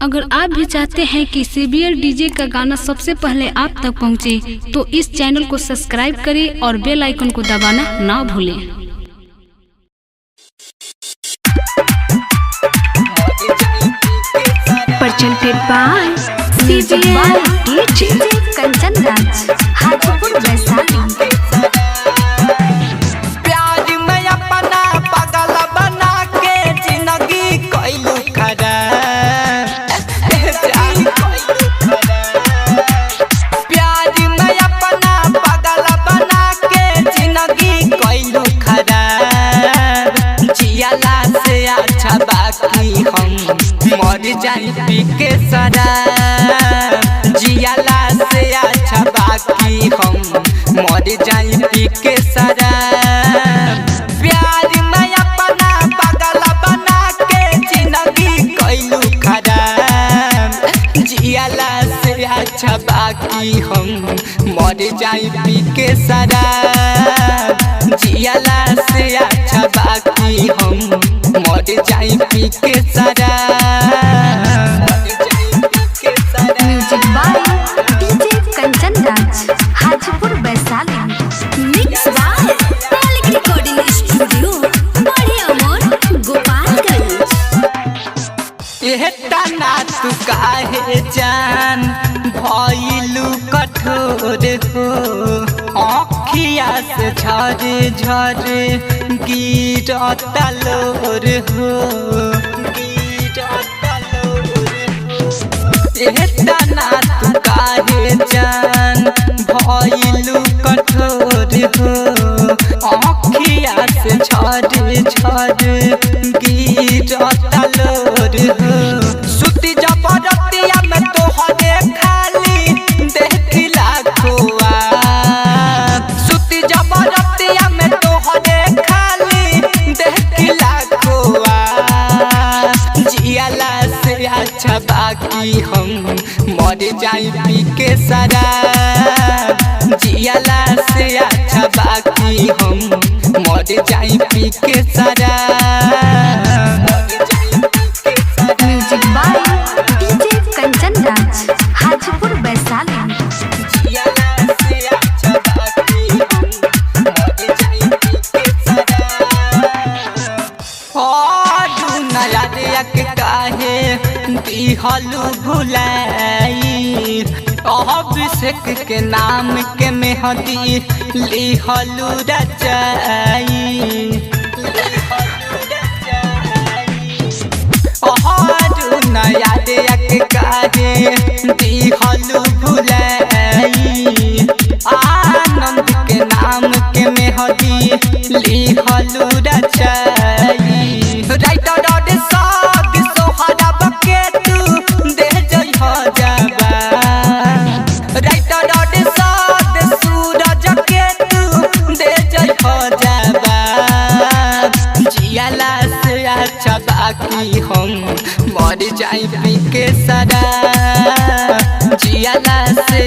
अगर आप भी चाहते हैं कि CBL डीजे का गाना सबसे पहले आप तक पहुंचे, तो इस चैनल को सब्सक्राइब करें और बेल आइकन को दबाना ना भूलें। Presented by CBL DJ Kanchan Raj Hajipur Vaishali. प्यार में अपना पागल बना के जिंदगी कोइलू खड़ा। प्यार में अपना पागल बना के जिंदगी कोइलू खड़ा। जियाला से अच्छा बाकी हम मर जाई पी के शराब। जियाला से अच्छा बाकी हम मर जाई पी के शराब। प्यार में अपना पागल बना के जिंदगी कोइलू खराब। जियाला से अच्छा बाकी हम मर जाई पी के शराब। जियाला से अच्छा बाकी हम मर जाई पी के शराब। Music by DJ Kanchan Raj Hajipur Vaishali. Mix by Malik recording studio Bade Amar Gopalganj. तना तू काहे जान भइलू कठोर हो। आँखिया से झरे झरे गिरता लोर हो। तना तू काहे जान भइलू कठोर हो। आँखिया से झरे झरे गिरता लोर हो। सुती जबरतिया में तोहरे खाली देखिला खोआ। सुती जबरतिया में तोहरे खाली देखिला खोआ। जियाला से अच्छा बाकी हम मर जाई पी के शराब। जियाला से अच्छा बाकी हम मर जाई पी के शराब। Music by DJ Kanchan Raj Hajipur Vaishali. काहे दिहलू भुलाई। अभिषेक के नाम के मेहदी लिहलू रचाई। नया दिया के काहे दिहलू भुलाई। आनंद के नाम के मेहदी लिहलू रचाई। राइटर साग सोहरा बके तू दे जई हो जाबा। राइटर साग सूरज के तू दे जई हो जाबा। जियाला से अच्छा बाकी हम मर जाई पी के शराब। जियाला से